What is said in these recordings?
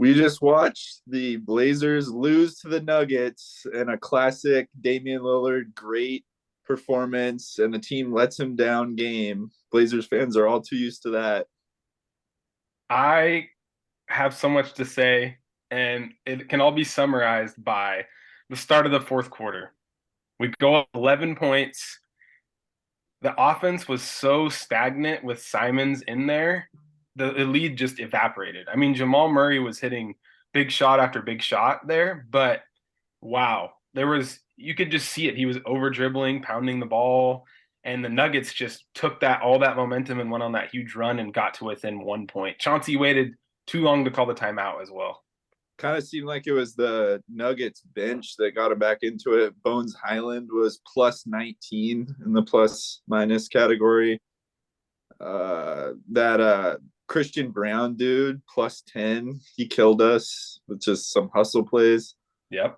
We just watched the Blazers lose to the Nuggets in a classic Damian Lillard great performance, and the team lets him down game. Blazers fans are all too used to that. I have so much to say, and it can all be summarized by the start of the fourth quarter. We go up 11 points. The offense was so stagnant with Simons in there, the lead just evaporated. I mean, Jamal Murray was hitting big shot after big shot there, but wow, you could just see it. He was over dribbling, pounding the ball, and the Nuggets just took that all that momentum and went on that huge run and got to within 1 point. Chauncey waited too long to call the timeout as well. Kind of seemed like it was the Nuggets bench that got him back into it. Bones Highland was plus 19 in the plus minus category. That Christian Brown dude plus 10. He killed us with just some hustle plays. Yep.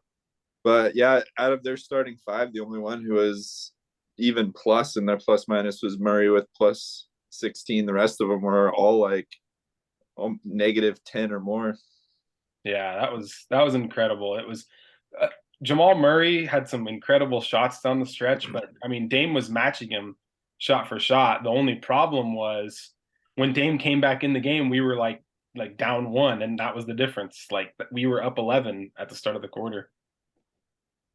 But yeah, out of their starting five, the only one who was even plus in their plus minus was Murray with plus 16. The rest of them were all like negative 10 or more. Yeah, that was incredible. It was uh, Jamal Murray had some incredible shots down the stretch, but I mean Dame was matching him shot for shot. The only problem was when Dame came back in the game, we were like down one, and that was the difference. Like we were up 11 at the start of the quarter.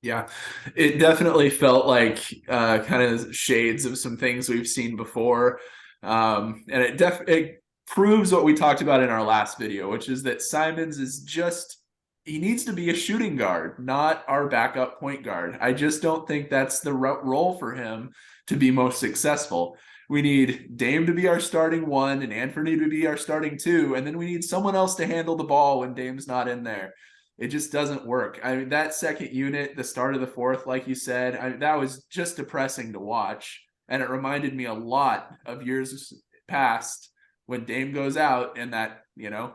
Yeah, it definitely felt like kind of shades of some things we've seen before. And it proves what we talked about in our last video, which is that Simons is just he needs to be a shooting guard, not our backup point guard. I just don't think that's the role for him to be most successful. We need Dame to be our starting one and Anthony to be our starting two, and then we need someone else to handle the ball when Dame's not in there. It just doesn't work. I mean, that second unit, the start of the fourth, like you said, that was just depressing to watch. And it reminded me a lot of years past when Dame goes out and that,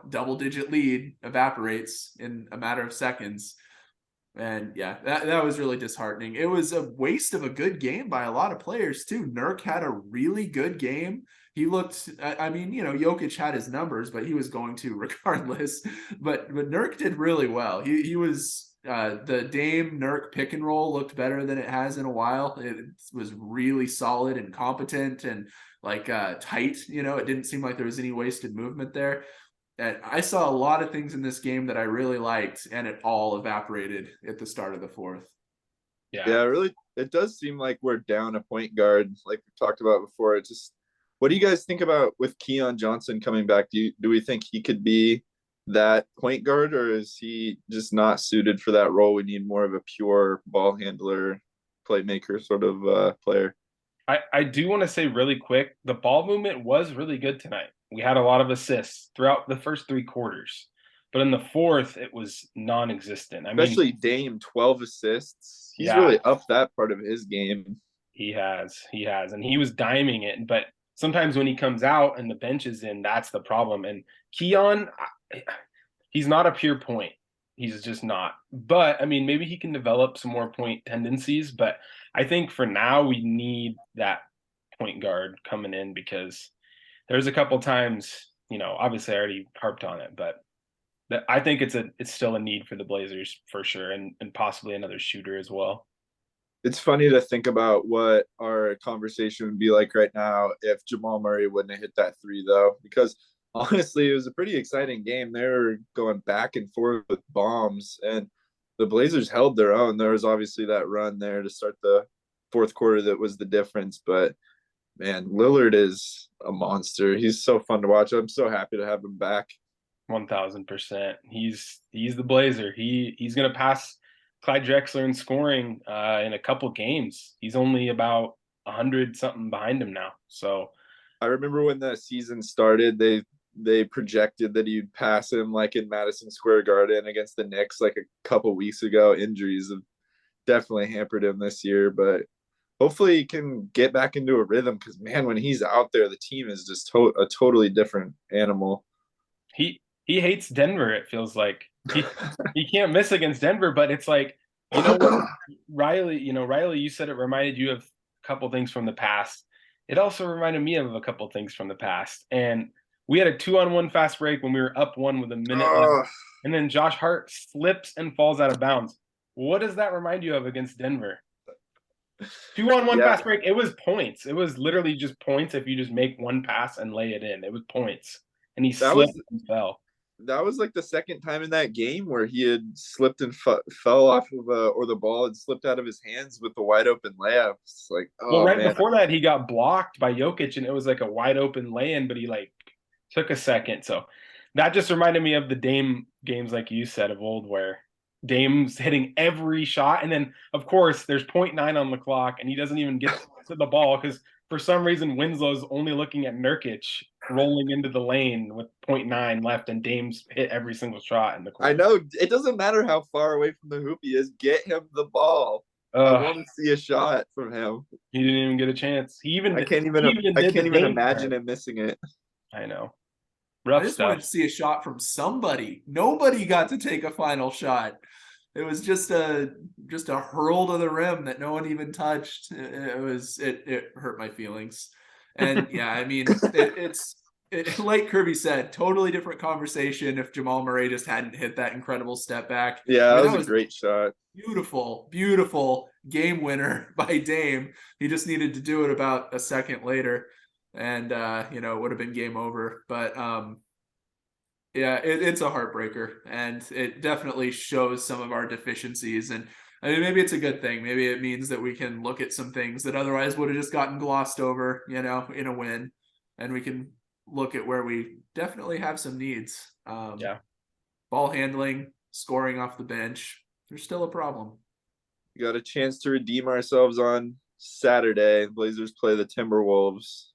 double digit lead evaporates in a matter of seconds. And yeah, that was really disheartening. It was a waste of a good game by a lot of players too. Nurk had a really good game. He looked, I mean, Jokic had his numbers, but he was going to regardless. But Nurk did really well. He was the Dame Nurk pick and roll looked better than it has in a while. It was really solid and competent and like tight. It didn't seem like there was any wasted movement there. And I saw a lot of things in this game that I really liked, and it all evaporated at the start of the fourth. Yeah. Yeah, really, it does seem like we're down a point guard, like we talked about before. It just, what do you guys think about with Keon Johnson coming back? Do we think he could be that point guard, or is he just not suited for that role? We need more of a pure ball handler, playmaker sort of player. I do want to say really quick, the ball movement was really good tonight. We had a lot of assists throughout the first three quarters, but in the fourth, it was non-existent. I mean, Especially Dame, 12 assists. He's yeah, really up that part of his game. he has, and he was diming it. But sometimes when he comes out and the bench is in, that's the problem. And Keon, he's not a pure point. He's just not. But I mean, maybe he can develop some more point tendencies. But I think for now we need that point guard coming in because there's a couple times, obviously I already harped on it, but I think it's still a need for the Blazers for sure, and possibly another shooter as well. It's funny to think about what our conversation would be like right now if Jamal Murray wouldn't have hit that three, though, because honestly, it was a pretty exciting game. They were going back and forth with bombs, and the Blazers held their own. There was obviously that run there to start the fourth quarter that was the difference, but man, Lillard is a monster. He's so fun to watch. I'm so happy to have him back. 1000%. He's the Blazer. He's gonna pass Clyde Drexler in scoring in a couple games. He's only about 100 something behind him now. So I remember when the season started, they projected that he'd pass him like in Madison Square Garden against the Knicks like a couple weeks ago. Injuries have definitely hampered him this year, but hopefully he can get back into a rhythm because man, when he's out there, the team is just a totally different animal. he hates Denver. It feels like he can't miss against Denver, but it's like what, Riley. Riley, you said it reminded you of a couple things from the past. It also reminded me of a couple things from the past, and We had a 2-on-1 fast break when we were up one with a minute Oh, left. And then Josh Hart slips and falls out of bounds. What does that remind you of against Denver? 2-on-1 yeah, fast break. It was points. It was literally just points if you just make one pass and lay it in. It was points. And he that slipped was and fell. that was like the second time in that game where he had slipped and fell off of or the ball had slipped out of his hands with the wide open layup. It's like, Well, oh right man, before that, he got blocked by Jokic, and it was like a wide open lay-in, but he like took a second. So that just reminded me of the Dame games, like you said, of old, where Dame's hitting every shot, and then of course there's .9 on the clock, and he doesn't even get to the ball because for some reason Winslow's only looking at Nurkic rolling into the lane with .9 left, and Dame's hit every single shot in the I court. know it doesn't matter how far away from the hoop he is. Get him the ball. I want to see a shot from him. He didn't even get a chance. He even I can't even did the Dame imagine threat. him missing it. I know. I Rough just stuff. wanted to see a shot from somebody. Nobody got to take a final shot. It was just a hurl to the rim that no one even touched. It hurt my feelings. And yeah, I mean it's like Kirby said, totally different conversation if Jamal Murray just hadn't hit that incredible step back. Yeah, I mean, that that was a was great shot. beautiful game winner by Dame. He just needed to do it about a second later, and it would have been game over. But yeah, it's a heartbreaker, and it definitely shows some of our deficiencies. And I mean, maybe it's a good thing. Maybe it means that we can look at some things that otherwise would have just gotten glossed over, in a win, and we can look at where we definitely have some needs. Yeah. Ball handling, scoring off the bench, there's still a problem. We got a chance to redeem ourselves on Saturday. Blazers play the Timberwolves.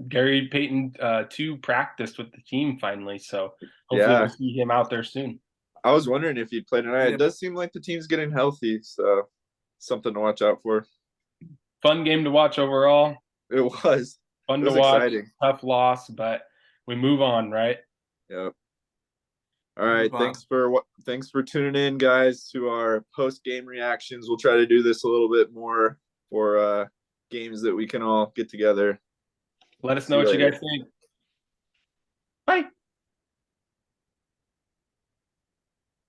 Gary Payton 2 practiced with the team finally, so hopefully we'll see him out there soon. I was wondering if he'd play tonight. It does seem like the team's getting healthy, so something to watch out for. Fun game to watch overall. It was fun it to was watch. exciting. Tough loss, but we move on, right? Yep. All right. Thanks for tuning in, guys, to our post game reactions. We'll try to do this a little bit more for games that we can all get together. Let us know what you guys think. Bye.